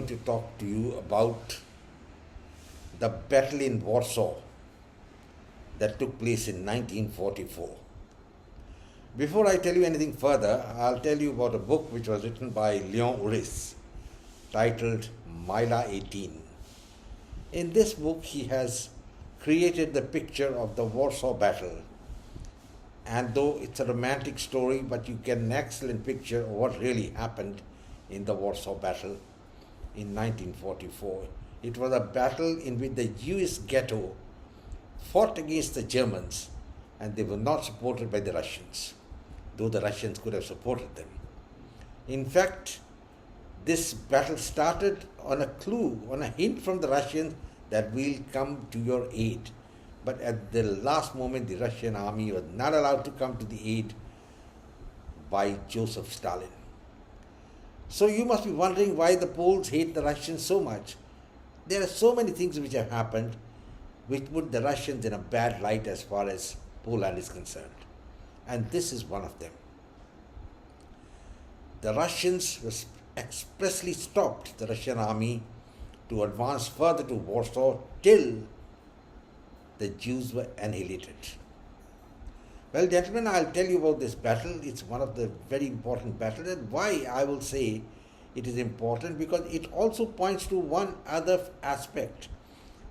to talk to you about the battle in Warsaw that took place in 1944. Before I tell you anything further, I'll tell you about a book which was written by Leon Uris titled Mila 18. In this book, he has created the picture of the Warsaw battle. And though it's a romantic story, but you get an excellent picture of what really happened in the Warsaw battle in 1944. It was a battle in which the Jewish ghetto fought against the Germans, and they were not supported by the Russians, though the Russians could have supported them. In fact, this battle started on a clue, on a hint from the Russians that we'll come to your aid. But at the last moment, the Russian army was not allowed to come to the aid by Joseph Stalin. So you must be wondering why the Poles hate the Russians so much. There are so many things which have happened which put the Russians in a bad light as far as Poland is concerned. And this is one of them. The Russians expressly stopped the Russian army to advance further to Warsaw till the Jews were annihilated. Well, gentlemen, I'll tell you about this battle. It's one of the very important battles, and why I will say it is important, because it also points to one other aspect,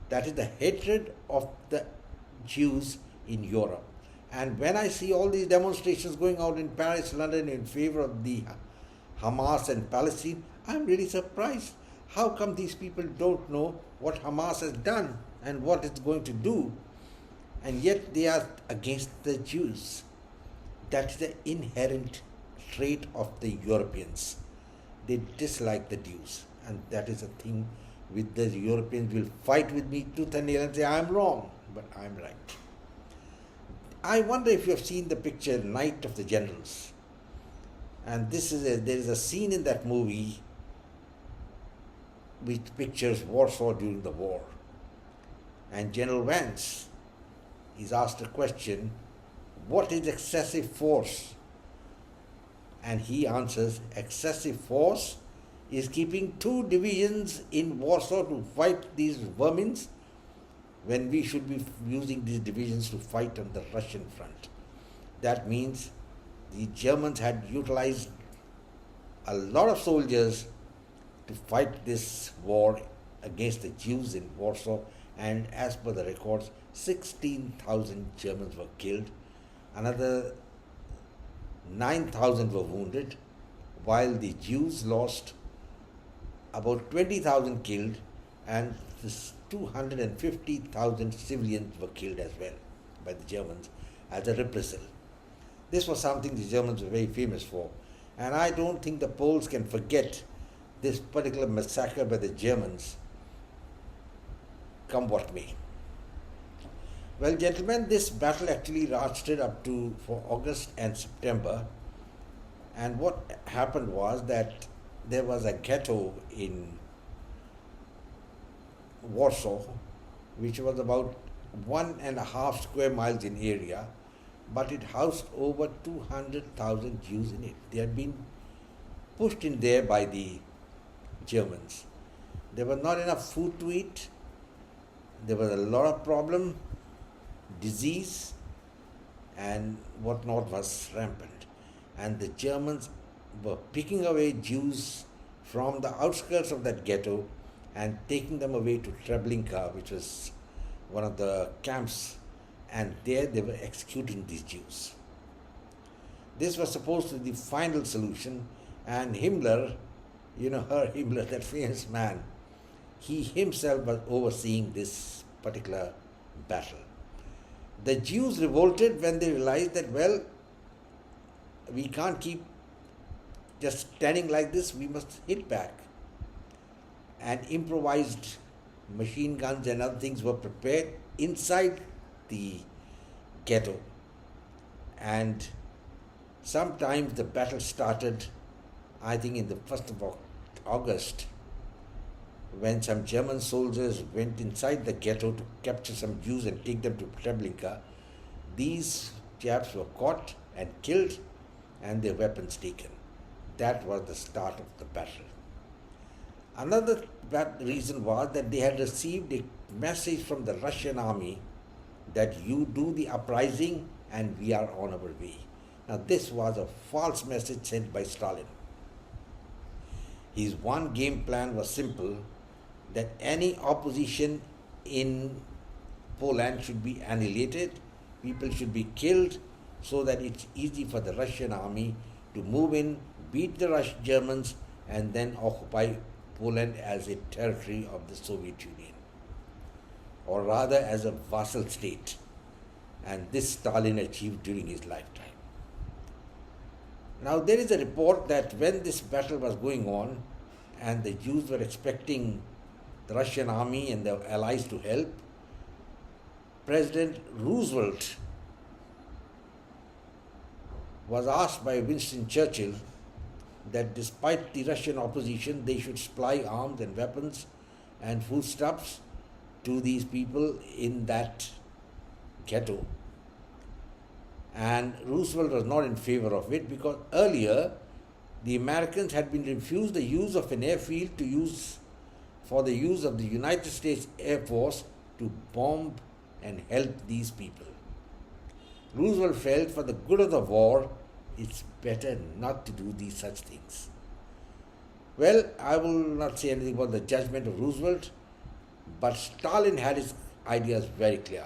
that is the hatred of the Jews in Europe. And when I see all these demonstrations going out in Paris, London in favor of the Hamas and Palestine, I'm really surprised. How come these people don't know what Hamas has done and what it's going to do, and yet they are against the Jews? That's the inherent trait of the Europeans. They dislike the Jews, and that is a thing with the Europeans will fight with me tooth and nail and say I'm wrong, but I'm right. I wonder if you have seen the picture Night of the Generals, and there is a scene in that movie which pictures Warsaw during the war. And General Vance is asked a question, what is excessive force? And he answers, excessive force is keeping 2 divisions in Warsaw to fight these vermins when we should be using these divisions to fight on the Russian front. That means the Germans had utilized a lot of soldiers to fight this war against the Jews in Warsaw, and as per the records, 16,000 Germans were killed, another 9,000 were wounded, while the Jews lost about 20,000 killed, and 250,000 civilians were killed as well by the Germans as a reprisal. This was something the Germans were very famous for, and I don't think the Poles can forget this particular massacre by the Germans, come what may. Well, gentlemen, this battle actually lasted up to for August and September, and what happened was that there was a ghetto in Warsaw which was about 1.5 square miles in area, but it housed over 200,000 Jews in it. They had been pushed in there by the Germans. There was not enough food to eat. There was a lot of problem, disease, and whatnot was rampant. And the Germans were picking away Jews from the outskirts of that ghetto and taking them away to Treblinka, which was one of the camps, and there they were executing these Jews. This was supposed to be the final solution, and Himmler, Himmler, that famous man, he himself was overseeing this particular battle. The Jews revolted when they realized that, well, we can't keep just standing like this, we must hit back. And improvised machine guns and other things were prepared inside the ghetto. And sometimes the battle started, I think, in the 1st of August, when some German soldiers went inside the ghetto to capture some Jews and take them to Treblinka. These chaps were caught and killed and their weapons taken. That was the start of the battle. Another bad reason was that they had received a message from the Russian army that you do the uprising and we are on our way. Now, this was a false message sent by Stalin. His one game plan was simple, that any opposition in Poland should be annihilated, people should be killed, so that it's easy for the Russian army to move in, beat the Germans, and then occupy Poland as a territory of the Soviet Union, or rather as a vassal state. And this Stalin achieved during his lifetime. Now, there is a report that when this battle was going on and the Jews were expecting the Russian army and the allies to help, President Roosevelt was asked by Winston Churchill that despite the Russian opposition, they should supply arms and weapons and foodstuffs to these people in that ghetto. And Roosevelt was not in favor of it because earlier the Americans had been refused the use of an airfield for the use of the United States Air Force to bomb and help these people. Roosevelt felt for the good of the war, it's better not to do these such things. Well, I will not say anything about the judgment of Roosevelt, but Stalin had his ideas very clear.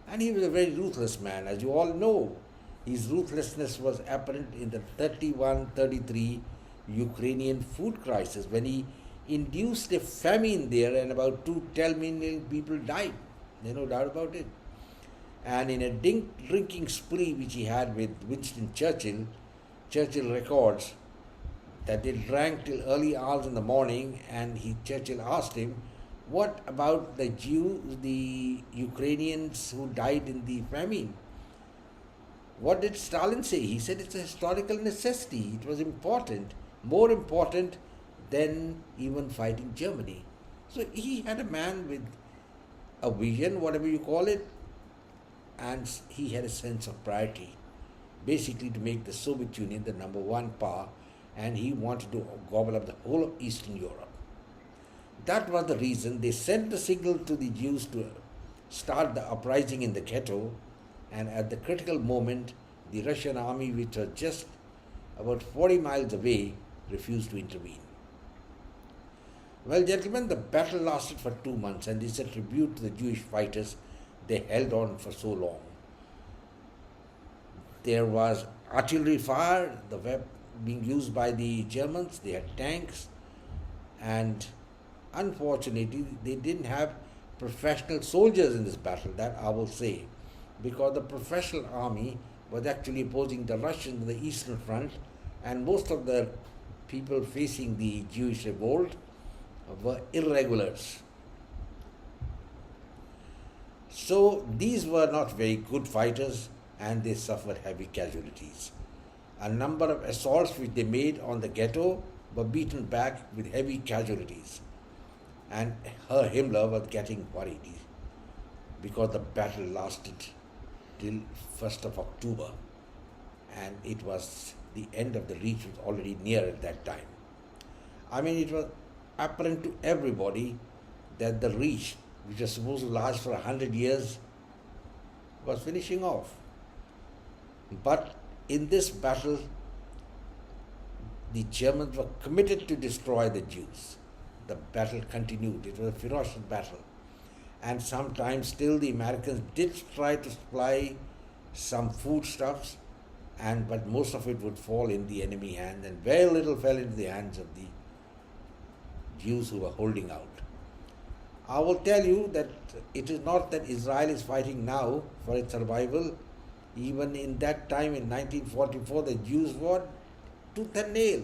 And he was a very ruthless man, as you all know. His ruthlessness was apparent in the 31-33 Ukrainian food crisis when he induced a famine there and about 12 million people died. There's no doubt about it. And in a drinking spree which he had with Winston Churchill, Churchill records that they drank till early hours in the morning, and Churchill asked him, what about the Jews, the Ukrainians who died in the famine? What did Stalin say? He said it's a historical necessity. It was important, more important than even fighting Germany. So he had a man with a vision, whatever you call it, and he had a sense of priority, basically to make the Soviet Union the number one power, and he wanted to gobble up the whole of Eastern Europe. That was the reason they sent the signal to the Jews to start the uprising in the ghetto, and at the critical moment, the Russian army, which was just about 40 miles away, refused to intervene. Well, gentlemen, the battle lasted for 2 months, and it's a tribute to the Jewish fighters. They held on for so long. There was artillery fire, the weapon being used by the Germans. They had tanks, and unfortunately, they didn't have professional soldiers in this battle, that I will say, because the professional army was actually opposing the Russians on the Eastern Front, and most of the people facing the Jewish revolt were irregulars. So these were not very good fighters, and they suffered heavy casualties. A number of assaults which they made on the ghetto were beaten back with heavy casualties. And Himmler was getting worried because the battle lasted till 1st of October, and it was the end of the Reich was already near at that time. I mean, it was apparent to everybody that the Reich, which was supposed to last for 100 years, was finishing off. But in this battle, the Germans were committed to destroy the Jews. The battle continued. It was a ferocious battle. And sometimes still the Americans did try to supply some foodstuffs, but most of it would fall in the enemy hands, and very little fell into the hands of the Jews who were holding out. I will tell you that it is not that Israel is fighting now for its survival. Even in that time, in 1944, the Jews were tooth and nail,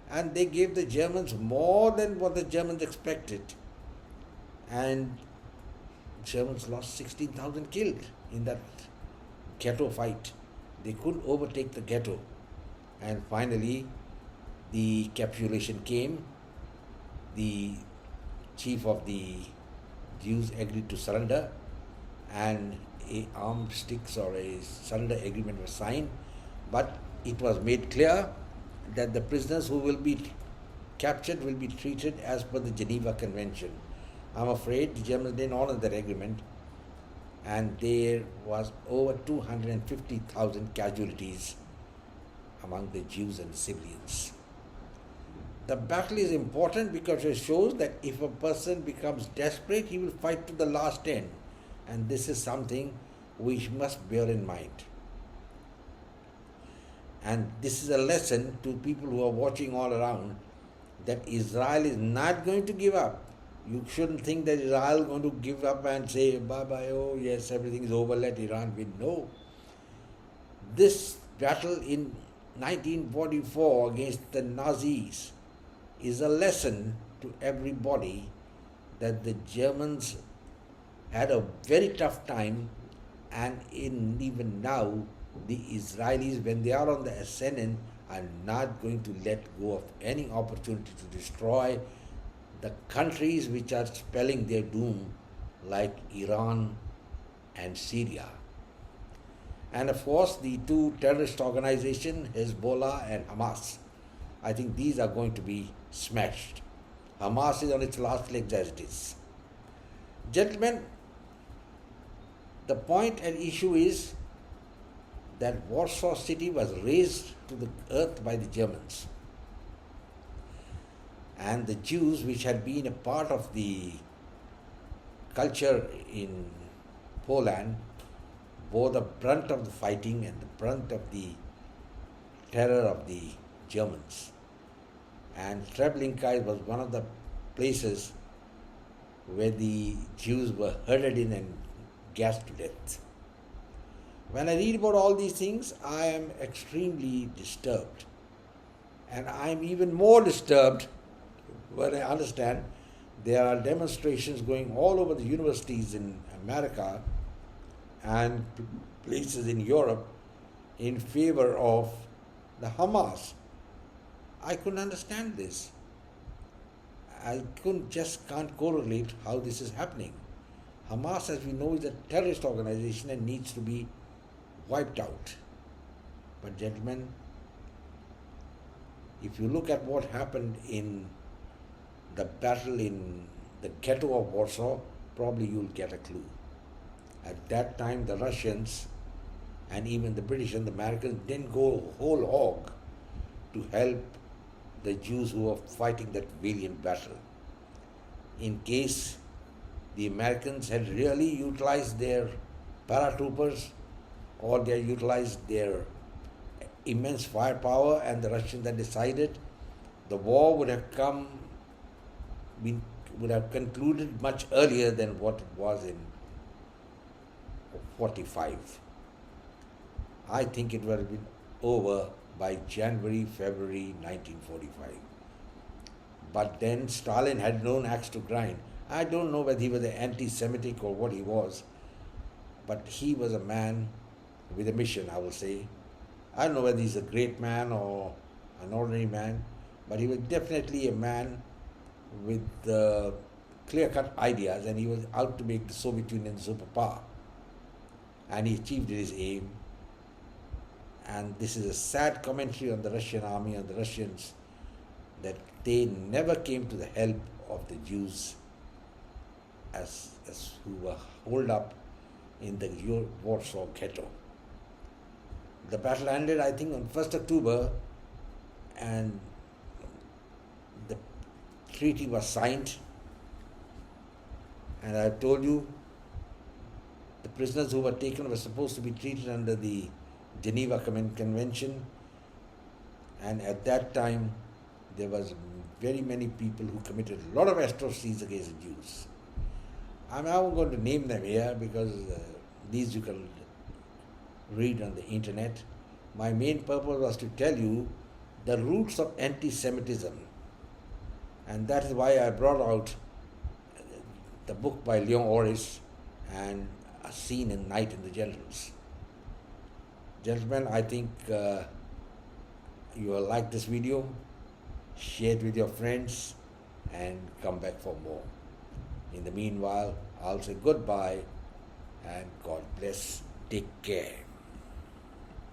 and they gave the Germans more than what the Germans expected. And Germans lost 16,000 killed in that ghetto fight. They couldn't overtake the ghetto. And finally, the capitulation came. The chief of the Jews agreed to surrender, and a armistice or a surrender agreement was signed. But it was made clear that the prisoners who will be captured will be treated as per the Geneva Convention. I'm afraid the Germans didn't honor that agreement, and there was over 250,000 casualties among the Jews and civilians. The battle is important because it shows that if a person becomes desperate, he will fight to the last end, and this is something we must bear in mind. And this is a lesson to people who are watching all around, that Israel is not going to give up. You shouldn't think that Israel is going to give up and say, bye-bye, oh yes, everything is over, let Iran win. No. This battle in 1944 against the Nazis is a lesson to everybody that the Germans had a very tough time, and even now, the Israelis, when they are on the ascendant, are not going to let go of any opportunity to destroy the countries which are spelling their doom, like Iran and Syria. And of course, the two terrorist organizations, Hezbollah and Hamas, I think these are going to be smashed. Hamas is on its last legs as it is. Gentlemen, the point and issue is that Warsaw City was razed to the earth by the Germans. And the Jews, which had been a part of the culture in Poland, bore the brunt of the fighting and the brunt of the terror of the Germans. And Treblinka was one of the places where the Jews were herded in and gassed to death. When I read about all these things, I am extremely disturbed. And I am even more disturbed when I understand there are demonstrations going all over the universities in America and places in Europe in favor of the Hamas. I couldn't understand this. I can't correlate how this is happening. Hamas, as we know, is a terrorist organization and needs to be wiped out. But gentlemen, if you look at what happened in the battle in the ghetto of Warsaw, probably you'll get a clue. At that time, the Russians and even the British and the Americans didn't go whole hog to help the Jews who were fighting that valiant battle. In case the Americans had really utilized their paratroopers, or they utilized their immense firepower, and the Russians had decided, the war would have concluded much earlier than what it was in 45. I think it would have been over by January, February 1945. But then Stalin had no axe to grind. I don't know whether he was anti-Semitic or what he was, but he was a man with a mission, I will say. I don't know whether he's a great man or an ordinary man, but he was definitely a man with clear-cut ideas, and he was out to make the Soviet Union superpower. And he achieved his aim. And this is a sad commentary on the Russian army and the Russians, that they never came to the help of the Jews as who were holed up in the Warsaw ghetto. The battle ended, I think, on 1st October, and the treaty was signed. And I told you, the prisoners who were taken were supposed to be treated under the Geneva Convention, and at that time there was very many people who committed a lot of atrocities against the Jews. I'm not going to name them here because these you can read on the internet. My main purpose was to tell you the roots of anti-Semitism, and that is why I brought out the book by Leon Orris and A Scene in Night in the Generals. Gentlemen, I think you will like this video. Share it with your friends and come back for more. In the meanwhile, I'll say goodbye and God bless. Take care.